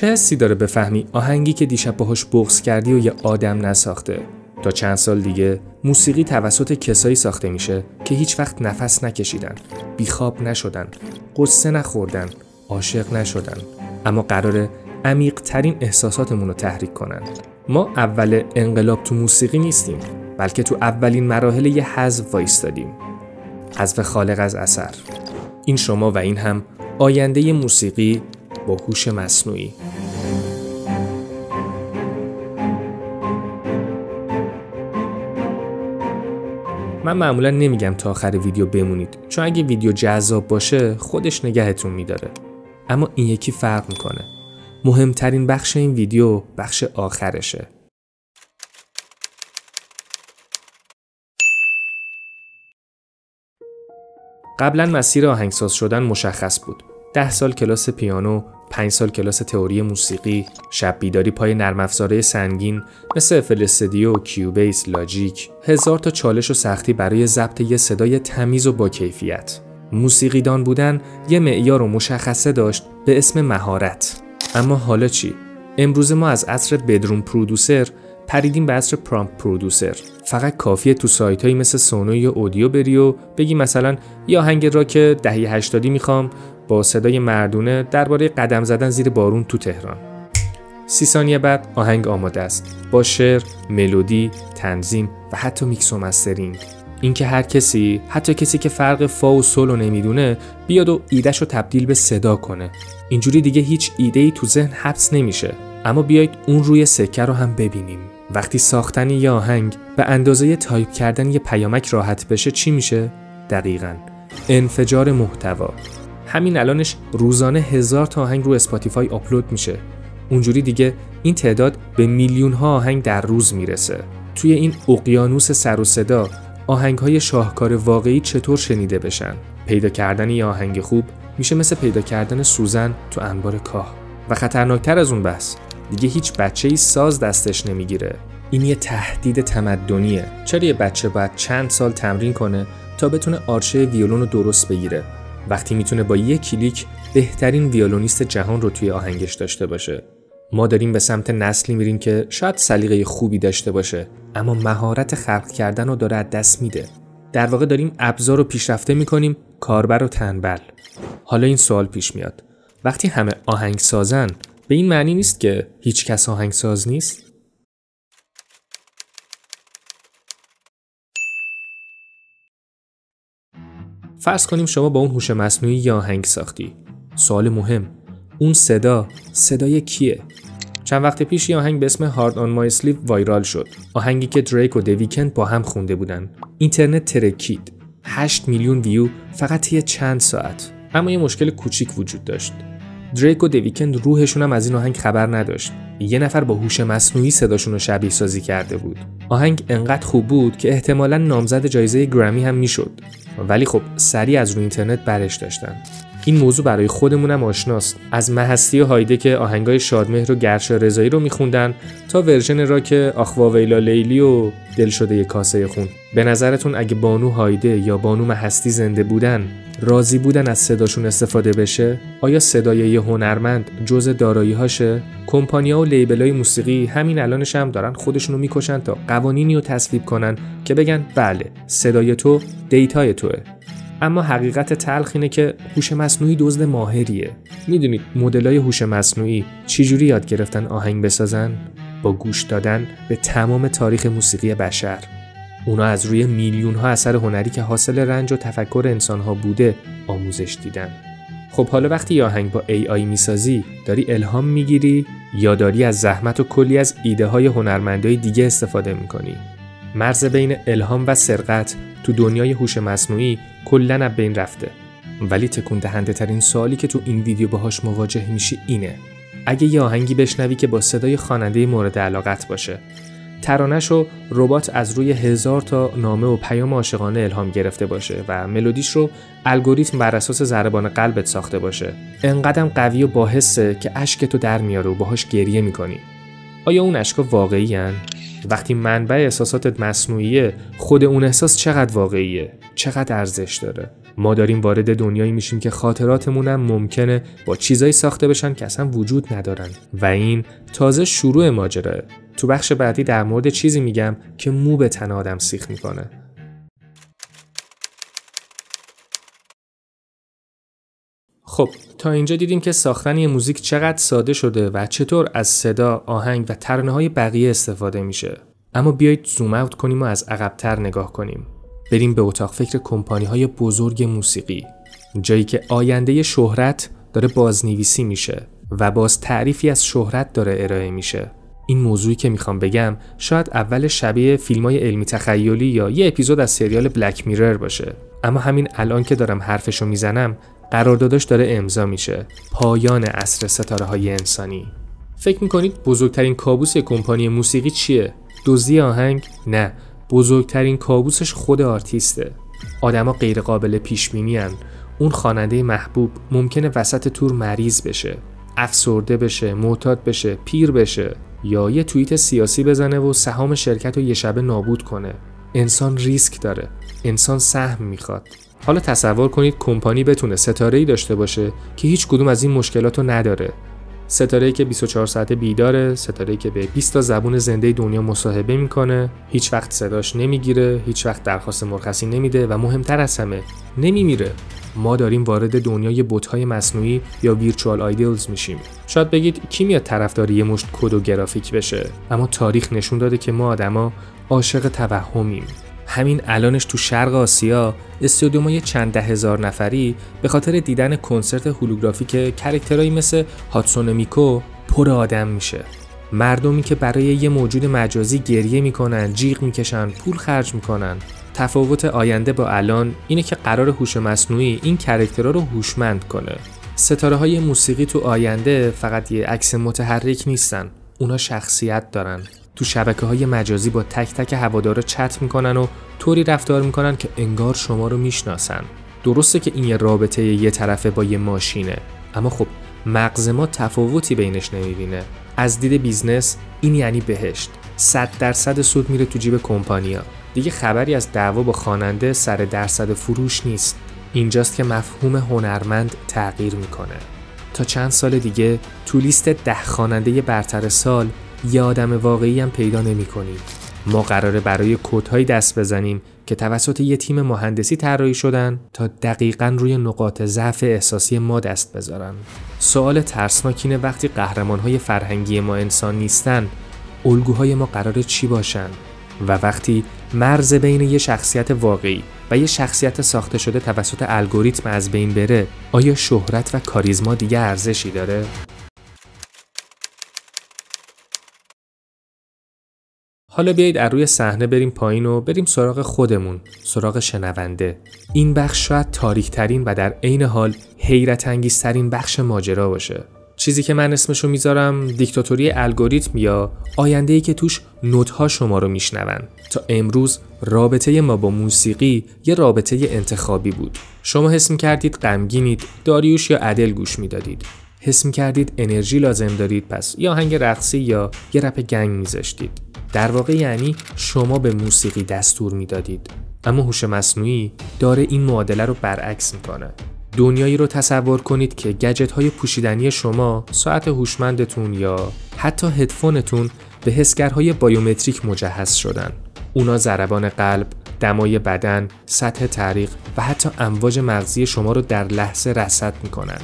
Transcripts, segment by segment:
چه حسی داره بفهمی آهنگی که دیشب باهاش بغض کردی و یه آدم نساخته؟ تا چند سال دیگه موسیقی توسط کسایی ساخته میشه که هیچ وقت نفس نکشیدن، بیخواب نشدن، قصه نخوردن، عاشق نشدن، اما قراره عمیق ترین احساساتمون رو تحریک کنن. ما اول انقلاب تو موسیقی نیستیم، بلکه تو اولین مراحل یه حذف وایستادیم. حذف خالق از اثر. این شما و این هم آینده موسیقی با هوش مصنوعی. من معمولا نمیگم تا آخر ویدیو بمونید، چون اگه ویدیو جذاب باشه خودش نگهتون میداره. اما این یکی فرق میکنه. مهمترین بخش این ویدیو بخش آخرشه. قبلا مسیر آهنگساز شدن مشخص بود. 10 سال کلاس پیانو، 5 سال کلاس تئوری موسیقی، شب بیداری پای نرم افزارهای سنگین مثل FL استودیو، کیوبیس، لاجیک، 1000 تا چالش و سختی برای ضبط یه صدای تمیز و با کیفیت. موسیقیدان بودن یه معیار و مشخصه داشت به اسم مهارت. اما حالا چی؟ امروز ما از عصر بدروم پرودوسر پریدیم به عصر پرامپت پرودوسر. فقط کافیه تو سایتایی مثل سونو یا اودیو بری و بگی مثلا یه آهنگ راک دهه 80 میخوام با صدای مردونه درباره قدم زدن زیر بارون تو تهران. 30 ثانیه بعد آهنگ آماده است با شعر، ملودی، تنظیم و حتی میکس و مسترینگ. اینکه هر کسی، حتی کسی که فرق فا و سول رو نمیدونه، بیاد و ایده‌شو تبدیل به صدا کنه. اینجوری دیگه هیچ ایده‌ای تو ذهن حبس نمیشه. اما بیایید اون روی سکه رو هم ببینیم. وقتی ساختن یه آهنگ به اندازه تایپ کردن یه پیامک راحت بشه چی میشه؟ دقیقاً انفجار محتوا. همین الانش روزانه 1000 تا آهنگ رو اسپاتیفای آپلود میشه. اونجوری دیگه این تعداد به میلیون ها آهنگ در روز میرسه. توی این اقیانوس سر و صدا آهنگ‌های شاهکار واقعی چطور شنیده بشن؟ پیدا کردن یه آهنگ خوب میشه مثل پیدا کردن سوزن تو انبار کاه. و خطرناکتر از اون بحث، دیگه هیچ بچه‌ای ساز دستش نمیگیره. این یه تهدید تمدنیه. چرا یه بچه باید چند سال تمرین کنه تا بتونه آرشه ویولون رو درست بگیره، وقتی میتونه با یک کلیک بهترین ویولونیست جهان رو توی آهنگش داشته باشه؟ ما داریم به سمت نسلی میریم که شاید سلیقه خوبی داشته باشه، اما مهارت خلق کردن رو داره از دست میده. در واقع داریم ابزار رو پیشرفته میکنیم، کاربر و تنبل. حالا این سوال پیش میاد، وقتی همه آهنگ سازن به این معنی نیست که هیچ کس آهنگ ساز نیست؟ فرض کنیم شما با اون هوش مصنوعی یا آهنگ ساختی. سوال مهم، اون صدای کیه؟ چند وقت پیش یه آهنگ به اسم Hard on My Sleeve وایرال شد. آهنگی که دریک و دویکند با هم خونده بودن. اینترنت ترکید. 8 میلیون ویو فقط یه چند ساعت. اما یه مشکل کوچیک وجود داشت. دریک و دویکند روحشون هم از این آهنگ خبر نداشت. یه نفر با هوش مصنوعی صداشون رو شبیه سازی کرده بود. آهنگ انقدر خوب بود که احتمالاً نامزد جایزه گرمی هم میشد. ولی خب سریع از روی اینترنت برش داشتن. این موضوع برای خودمونم آشناست. از مهستی و هایده که آهنگای شادمهر و گرشا رضایی رو میخوندن تا ورژن راک آخوا ویلا لیلی و دل شده یک کاسه خون. به نظرتون اگه بانو هایده یا بانو مهستی زنده بودن، راضی بودن از صداشون استفاده بشه؟ آیا صدای یه هنرمند جزء دارایی‌هاشه؟ کمپانی‌ها و لیبل‌های موسیقی همین الانش هم دارن خودشونو میکشن تا قوانینی رو تصویب کنن که بگن بله صدای تو دیتای توئه. اما حقیقت تلخ اینه که هوش مصنوعی دزد ماهریه. میدونید مدل‌های هوش مصنوعی چجوری یاد گرفتن آهنگ بسازن؟ با گوش دادن به تمام تاریخ موسیقی بشر. اونا از روی میلیون‌ها اثر هنری که حاصل رنج و تفکر انسان‌ها بوده آموزش دیدن. خب حالا وقتی یه آهنگ با AI میسازی، داری الهام میگیری یا داری از زحمت و کلی از ایده‌های هنرمندای دیگه استفاده میکنی؟ مرز بین الهام و سرقت تو دنیای هوش مصنوعی کلاً از بین رفته. ولی تکون دهنده ترین سوالی که تو این ویدیو باهاش مواجه میشی اینه: اگه یه آهنگی بشنوی که با صدای خواننده مورد علاقت باشه، ترانه‌شو ربات از روی 1000 تا نامه و پیام عاشقانه الهام گرفته باشه و ملودیش رو الگوریتم بر اساس ضربان قلبت ساخته باشه، انقدرم قوی و باحثه که اشکتو در میاره و باهاش گریه میکنی، آیا اون اشکا واقعی هن؟ وقتی منبع احساساتت مصنوعیه، خود اون احساس چقدر واقعیه؟ چقدر ارزش داره؟ ما داریم وارد دنیایی میشیم که خاطراتمون هم ممکنه با چیزایی ساخته بشن که اصلا وجود ندارن و این تازه شروع ماجراه. تو بخش بعدی در مورد چیزی میگم که مو به تن آدم سیخ میکنه. خب تا اینجا دیدیم که ساختن یه موزیک چقدر ساده شده و چطور از صدا، آهنگ و ترانه‌های بقیه استفاده میشه. اما بیایید زوم اوت کنیم و از عقب‌تر نگاه کنیم. بریم به اتاق فکر کمپانی‌های بزرگ موسیقی، جایی که آینده شهرت داره بازنویسی میشه و باز تعریفی از شهرت داره ارائه میشه. این موضوعی که میخوام بگم شاید اول شبیه فیلم‌های علمی تخیلی یا یه اپیزود از سریال بلک میرر باشه، اما همین الان که دارم حرفشو میزنم قراردادش داره امضا میشه. پایان عصر ستاره‌های انسانی. فکر میکنید بزرگترین کابوس یک کمپانی موسیقی چیه؟ دزدی آهنگ؟ نه، بزرگترین کابوسش خود آرتیسته. آدما غیر قابل پیش بینی ان. اون خواننده محبوب ممکنه وسط تور مریض بشه، افسرده بشه، معتاد بشه، پیر بشه یا یه توییت سیاسی بزنه و سهام شرکت رو یه شبه نابود کنه. انسان ریسک داره. انسان سهم میخواد. حالا تصور کنید کمپانی بتونه ستاره‌ای داشته باشه که هیچ کدوم از این مشکلاتو نداره. ستاره‌ای که 24 ساعته بیداره، ستاره‌ای که به 20 تا زبون زنده دنیا مصاحبه میکنه، هیچ وقت صداش نمیگیره، هیچ وقت درخواست مرخصی نمیده و مهمتر از همه نمیمیره. ما داریم وارد دنیای بت‌های مصنوعی یا ویرچوال آیدلز میشیم. شاید بگید کی میاد طرفدار یه مشت کد و گرافیک بشه، اما تاریخ نشون داده که ما آدما عاشق توهمیم. همین الانش تو شرق آسیا استادیومای چند ده هزار نفری به خاطر دیدن کنسرت هولوگرافیک کاراکترایی مثل هاتسونه میکو پر آدم میشه. مردمی که برای یه موجود مجازی گریه میکنن، جیغ میکشن، پول خرج میکنن. تفاوت آینده با الان اینه که قرار هوش مصنوعی این کاراکترها رو هوشمند کنه. ستاره‌های موسیقی تو آینده فقط یه عکس متحرک نیستن، اونا شخصیت دارن. تو شبکه‌های مجازی با تک تک هوادارا چت میکنن و طوری رفتار میکنن که انگار شما رو میشناسن. درسته که این یه رابطه یه طرفه با یه ماشینه، اما خب مغز ما تفاوتی بینش نمیبینه. از دید بیزنس این یعنی بهشت. 100% سود میره تو جیب کمپانیا. دیگه خبری از دعوا با خواننده سر درصد فروش نیست. اینجاست که مفهوم هنرمند تغییر میکنه. تا چند سال دیگه تو لیست 10 خواننده برتر سال یه آدم واقعی هم پیدا نمی‌کنیم. ما قراره برای کدهای دست بزنیم که توسط یه تیم مهندسی طراحی شدن تا دقیقاً روی نقاط ضعف احساسی ما دست بذارن. سوال ترسناک اینه وقتی قهرمان‌های فرهنگی ما انسان نیستن، الگوهای ما قراره چی باشن؟ و وقتی مرز بین یه شخصیت واقعی و یه شخصیت ساخته شده توسط الگوریتم از بین بره، آیا شهرت و کاریزما دیگه ارزشی داره؟ حالا بیایید از روی صحنه بریم پایین و بریم سراغ خودمون، سراغ شنونده. این بخش شاید تاریک‌ترین و در عین حال حیرت انگیزترین بخش ماجرا باشه. چیزی که من اسمشو میذارم دیکتاتوری الگوریتم یا آینده‌ای که توش نوت‌ها شما رو میشنون. تا امروز رابطه ما با موسیقی یه رابطه انتخابی بود. شما حس می‌کردید غمگینید، داریوش یا ادل گوش میدادید. حس می‌کردید انرژی لازم دارید، پس یا آهنگ رقصی یا یه رپ گنگ میذاشتید. در واقع یعنی شما به موسیقی دستور میدادید. اما هوش مصنوعی داره این معادله رو برعکس میکنه. دنیایی رو تصور کنید که گجت‌های پوشیدنی شما، ساعت هوشمندتون یا حتی هدفونتون به حسگرهای بایومتریک مجهز شدن. اونا ضربان قلب، دمای بدن، سطح تعریق و حتی امواج مغزی شما رو در لحظه رصد میکنن.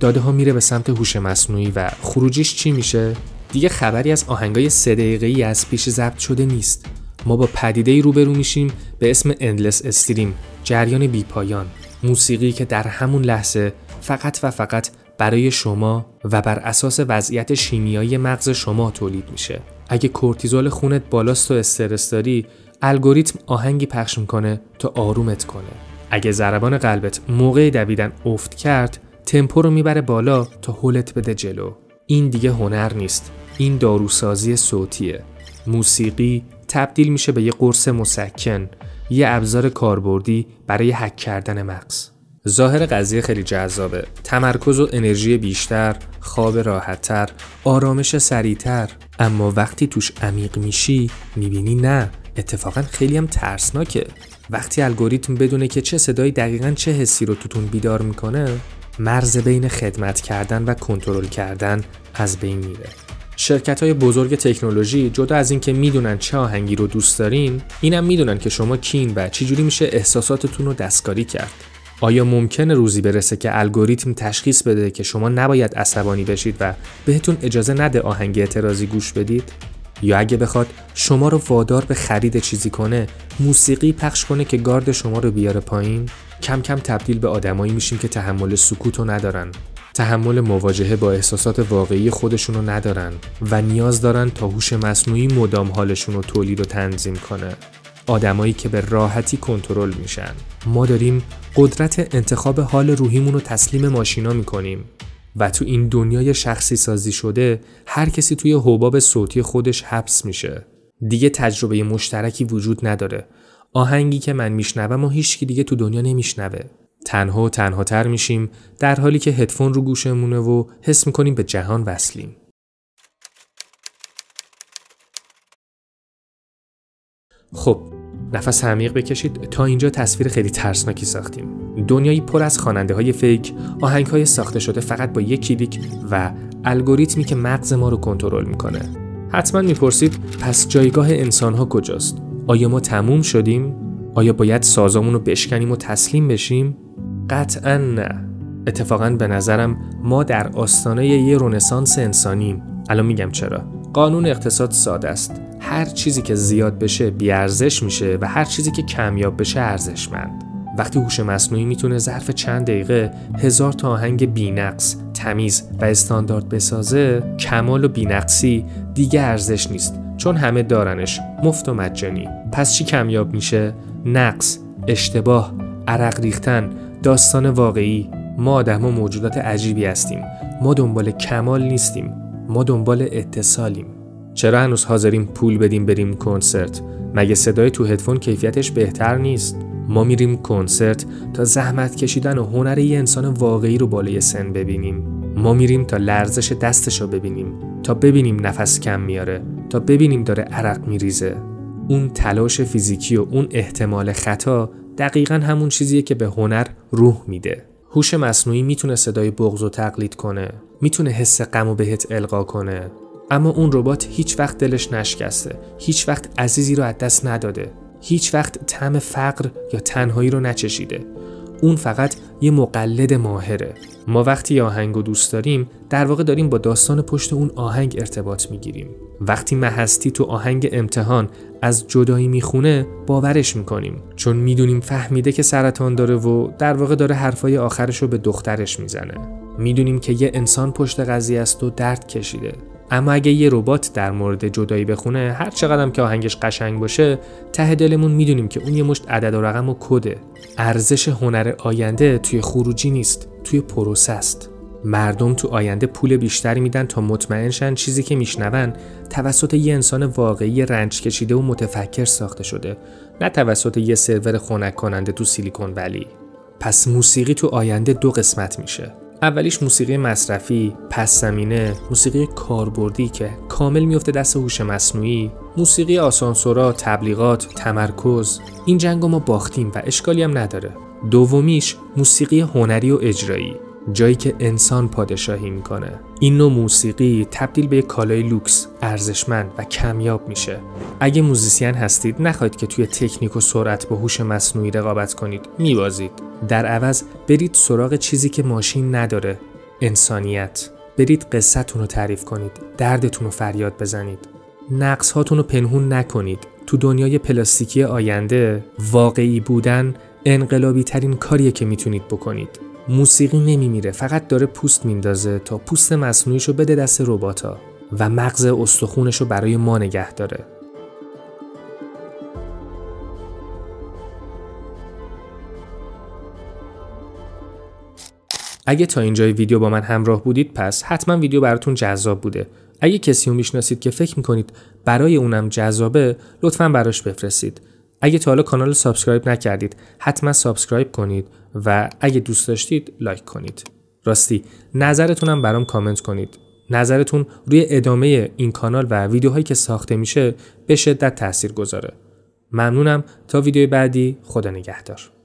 داده ها میره به سمت هوش مصنوعی و خروجیش چی میشه؟ دیگه خبری از آهنگای 3 دقیقه‌ای از پیش ضبط شده نیست. ما با پدیده‌ای روبرو میشیم به اسم اندلس استریم، جریان بی‌پایان. موسیقی که در همون لحظه فقط و فقط برای شما و بر اساس وضعیت شیمیایی مغز شما تولید میشه. اگه کورتیزول خونت بالاست و استرس داری، الگوریتم آهنگی پخش میکنه تا آرومت کنه. اگه ضربان قلبت موقع دویدن افت کرد، تمپو رو میبره بالا تا هولت بده جلو. این دیگه هنر نیست، این داروسازی صوتیه. موسیقی تبدیل میشه به یه قرص مسکن، یه ابزار کاربردی برای هک کردن مغز. ظاهر قضیه خیلی جذابه. تمرکز و انرژی بیشتر، خواب راحت‌تر، آرامش سریع‌تر. اما وقتی توش عمیق میشی میبینی نه، اتفاقا خیلی هم ترسناکه. وقتی الگوریتم بدونه که چه صدایی دقیقاً چه حسی رو توتون بیدار میکنه، مرز بین خدمت کردن و کنترل کردن از بین میره. شرکت‌های بزرگ تکنولوژی جدا از این که میدونن چه آهنگی رو دوست دارین، اینم میدونن که شما کین و چجوری میشه احساساتتون رو دستکاری کرد. آیا ممکنه روزی برسه که الگوریتم تشخیص بده که شما نباید عصبانی بشید و بهتون اجازه نده آهنگ اعتراضی گوش بدید؟ یا اگه بخواد شما رو وادار به خرید چیزی کنه، موسیقی پخش کنه که گارد شما رو بیاره پایین؟ کم کم تبدیل به آدمایی میشیم که تحمل سکوت رو ندارن، تحمل مواجهه با احساسات واقعی خودشون رو ندارن و نیاز دارن تا هوش مصنوعی مدام حالشون رو تولید و تنظیم کنه. آدمایی که به راحتی کنترل میشن. ما داریم قدرت انتخاب حال روحیمون رو تسلیم ماشینا میکنیم و تو این دنیای شخصی سازی شده هر کسی توی حباب صوتی خودش حبس میشه. دیگه تجربه مشترکی وجود نداره. آهنگی که من میشنوم و هیچکی دیگه تو دنیا نمیشنوه. تنها و تنهاتر میشیم در حالی که هدفون رو گوشمونه و حس میکنیم به جهان وصلیم. خب، نفس عمیق بکشید. تا اینجا تصویر خیلی ترسناکی ساختیم. دنیایی پر از خواننده‌های فیک، آهنگ‌های ساخته شده فقط با یک کلیک و الگوریتمی که مغز ما رو کنترل میکنه. حتما میپرسید پس جایگاه انسان‌ها کجاست؟ آیا ما تموم شدیم؟ آیا باید سازامون رو بشکنیم و تسلیم بشیم؟ قطعاً نه. اتفاقاً به نظرم ما در آستانه یه رنسانس انسانیم. الان میگم چرا. قانون اقتصاد ساده است. هر چیزی که زیاد بشه بی‌ارزش میشه و هر چیزی که کمیاب بشه ارزشمند. وقتی هوش مصنوعی میتونه ظرف چند دقیقه 1000 تا آهنگ بی‌نقص، تمیز و استاندارد بسازه، کمال و بی‌نقصی دیگه ارزش نیست، چون همه دارنش، مفت و مجانی. پس چی کمیاب میشه؟ نقص، اشتباه، عرق ریختن، داستان واقعی. ما آدم‌ها موجودات عجیبی هستیم. ما دنبال کمال نیستیم، ما دنبال اتصالیم. چرا هنوز حاضریم پول بدیم بریم کنسرت؟ مگه صدای تو هدفون کیفیتش بهتر نیست؟ ما میریم کنسرت تا زحمت کشیدن و هنر یه انسان واقعی رو بالای سن ببینیم. ما میریم تا لرزش دستشو ببینیم، تا ببینیم نفس کم میاره، تا ببینیم داره عرق میریزه. اون تلاش فیزیکی و اون احتمال خطا دقیقاً همون چیزیه که به هنر روح میده. هوش مصنوعی میتونه صدای بغض رو تقلید کنه، میتونه حس غم رو بهت القا کنه، اما اون ربات هیچ وقت دلش نشکسته، هیچ وقت عزیزی رو از دست نداده، هیچ وقت طعم فقر یا تنهایی رو نچشیده. اون فقط یه مقلد ماهره. ما وقتی آهنگو دوست داریم در واقع داریم با داستان پشت اون آهنگ ارتباط میگیریم. وقتی مهستی تو آهنگ امتحان از جدایی میخونه باورش میکنیم، چون میدونیم فهمیده که سرطان داره و در واقع داره حرفای آخرش رو به دخترش میزنه. میدونیم که یه انسان پشت قضیه است و درد کشیده. اما اگه یه ربات در مورد جدایی بخونه، هر چقدرم که آهنگش قشنگ باشه، ته دلمون میدونیم که اون یه مشت عدد و رقم و کده. ارزش هنر آینده توی خروجی نیست، توی پروسه است. مردم تو آینده پول بیشتری میدن تا مطمئن شن چیزی که میشنون توسط یه انسان واقعی رنج کشیده و متفکر ساخته شده، نه توسط یه سرور خنک کننده تو سیلیکون ولی. پس موسیقی تو آینده دو قسمت میشه. اولیش موسیقی مصرفی، پس زمینه، موسیقی کاربردی که کامل میفته دست هوش مصنوعی، موسیقی آسانسورا، تبلیغات، تمرکز. این جنگو ما باختیم و اشکالی هم نداره. دومیش موسیقی هنری و اجرایی، جایی که انسان پادشاهی میکنه. این نوع موسیقی تبدیل به یک کالای لوکس، ارزشمند و کمیاب میشه. اگه موزیسین هستید نخواهید که توی تکنیک و سرعت با هوش مصنوعی رقابت کنید، میبازید. در عوض برید سراغ چیزی که ماشین نداره، انسانیت. برید قصه‌تون رو تعریف کنید، دردتون رو فریاد بزنید، نقص هاتون رو پنهون نکنید. تو دنیای پلاستیکی آینده واقعی بودن انقلابی ترین کاریه که میتونید بکنید. موسیقی نمیمیره، فقط داره پوست میندازه تا پوست مصنوعیشو بده دست رباتا و مغز استخونشو برای ما نگه داره. اگه تا اینجای ویدیو با من همراه بودید پس حتما ویدیو براتون جذاب بوده. اگه کسی رو میشناسید که فکر میکنید برای اونم جذابه، لطفاً براش بفرستید. اگه تا حالا کانال سابسکرایب نکردید حتما سابسکرایب کنید و اگه دوست داشتید لایک کنید. راستی نظرتونم برام کامنت کنید. نظرتون روی ادامه این کانال و ویدیوهایی که ساخته میشه به شدت تاثیر گذاره. ممنونم. تا ویدیو بعدی، خدا نگهدار.